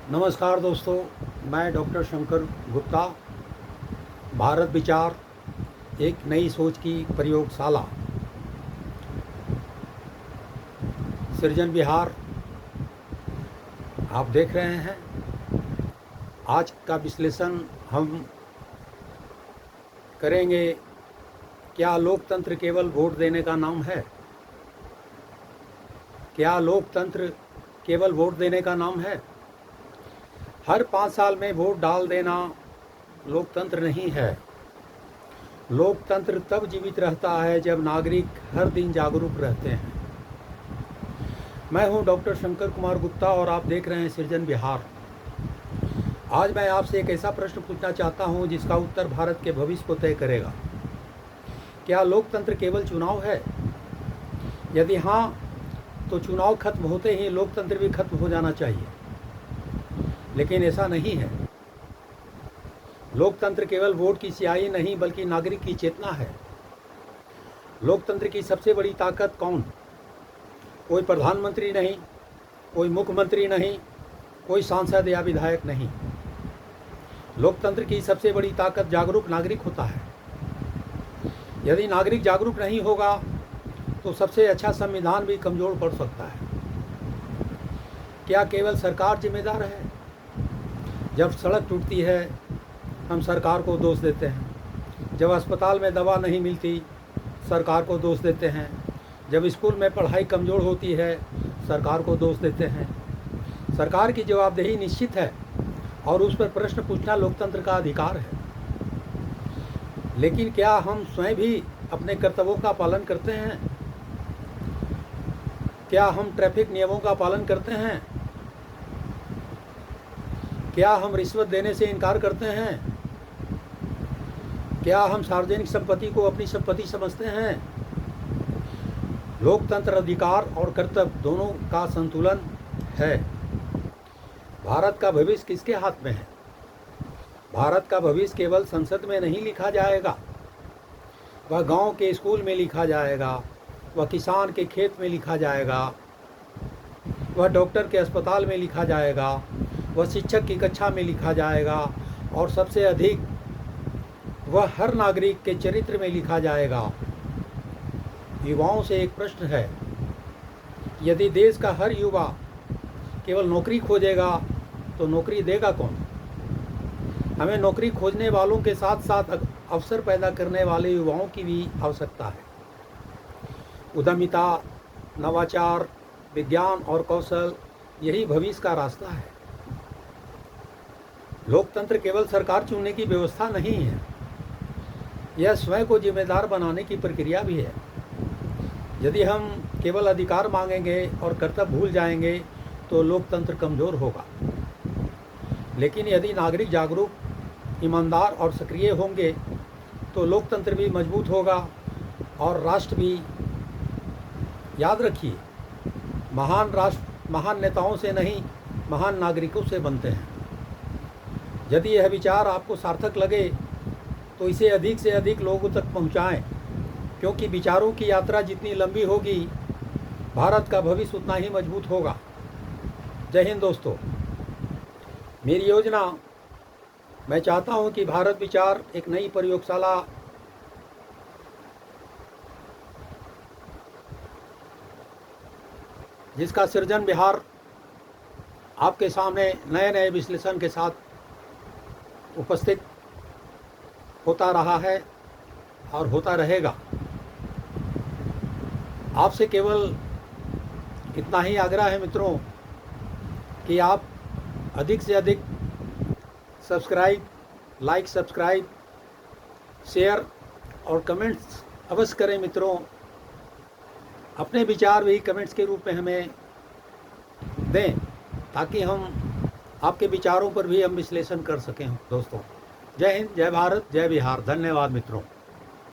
नमस्कार दोस्तों, मैं डॉक्टर शंकर गुप्ता। भारत विचार एक नई सोच की प्रयोगशाला सृजन विहार आप देख रहे हैं। आज का विश्लेषण हम करेंगे, क्या लोकतंत्र केवल वोट देने का नाम है? क्या लोकतंत्र केवल वोट देने का नाम है? हर 5 साल में वोट डाल देना लोकतंत्र नहीं है। लोकतंत्र तब जीवित रहता है जब नागरिक हर दिन जागरूक रहते हैं। मैं हूं डॉक्टर शंकर कुमार गुप्ता और आप देख रहे हैं सृजन विहार। आज मैं आपसे एक ऐसा प्रश्न पूछना चाहता हूं जिसका उत्तर भारत के भविष्य को तय करेगा। क्या लोकतंत्र केवल चुनाव है? यदि हाँ, तो चुनाव खत्म होते ही लोकतंत्र भी खत्म हो जाना चाहिए, लेकिन ऐसा नहीं है। लोकतंत्र केवल वोट की स्याही नहीं बल्कि नागरिक की चेतना है। लोकतंत्र की सबसे बड़ी ताकत कौन? कोई प्रधानमंत्री नहीं, कोई मुख्यमंत्री नहीं, कोई सांसद या विधायक नहीं। लोकतंत्र की सबसे बड़ी ताकत जागरूक नागरिक होता है। यदि नागरिक जागरूक नहीं होगा तो सबसे अच्छा संविधान भी कमजोर पड़ सकता है। क्या केवल सरकार जिम्मेदार है? जब सड़क टूटती है हम सरकार को दोष देते हैं। जब अस्पताल में दवा नहीं मिलती सरकार को दोष देते हैं। जब स्कूल में पढ़ाई कमज़ोर होती है सरकार को दोष देते हैं। सरकार की जवाबदेही निश्चित है और उस पर प्रश्न पूछना लोकतंत्र का अधिकार है। लेकिन क्या हम स्वयं भी अपने कर्तव्यों का पालन करते हैं? क्या हम ट्रैफिक नियमों का पालन करते हैं? क्या हम रिश्वत देने से इनकार करते हैं? क्या हम सार्वजनिक संपत्ति को अपनी संपत्ति समझते हैं? लोकतंत्र अधिकार और कर्तव्य दोनों का संतुलन है। भारत का भविष्य किसके हाथ में है? भारत का भविष्य केवल संसद में नहीं लिखा जाएगा, वह गांव के स्कूल में लिखा जाएगा, वह किसान के खेत में लिखा जाएगा, वह डॉक्टर के अस्पताल में लिखा जाएगा, वह शिक्षक की कक्षा में लिखा जाएगा और सबसे अधिक वह हर नागरिक के चरित्र में लिखा जाएगा। युवाओं से एक प्रश्न है, यदि देश का हर युवा केवल नौकरी खोजेगा तो नौकरी देगा कौन? हमें नौकरी खोजने वालों के साथ साथ अवसर पैदा करने वाले युवाओं की भी आवश्यकता है। उद्यमिता, नवाचार, विज्ञान और कौशल यही भविष्य का रास्ता है। लोकतंत्र केवल सरकार चुनने की व्यवस्था नहीं है, यह स्वयं को जिम्मेदार बनाने की प्रक्रिया भी है। यदि हम केवल अधिकार मांगेंगे और कर्तव्य भूल जाएंगे तो लोकतंत्र कमज़ोर होगा। लेकिन यदि नागरिक जागरूक, ईमानदार और सक्रिय होंगे तो लोकतंत्र भी मजबूत होगा और राष्ट्र भी। याद रखिए, महान राष्ट्र महान नेताओं से नहीं, महान नागरिकों से बनते हैं। यदि यह विचार आपको सार्थक लगे तो इसे अधिक से अधिक लोगों तक पहुंचाएं, क्योंकि विचारों की यात्रा जितनी लंबी होगी भारत का भविष्य उतना ही मजबूत होगा। जय हिंद दोस्तों। मेरी योजना, मैं चाहता हूं कि भारत विचार एक नई प्रयोगशाला जिसका सृजन विहार आपके सामने नए नए विश्लेषण के साथ उपस्थित होता रहा है और होता रहेगा। आपसे केवल इतना ही आग्रह है मित्रों कि आप अधिक से अधिक लाइक, सब्सक्राइब, शेयर और कमेंट्स अवश्य करें मित्रों। अपने विचार भी कमेंट्स के रूप में हमें दें ताकि हम आपके विचारों पर भी हम विश्लेषण कर सकें दोस्तों। जय हिंद, जय भारत, जय बिहार। धन्यवाद मित्रों।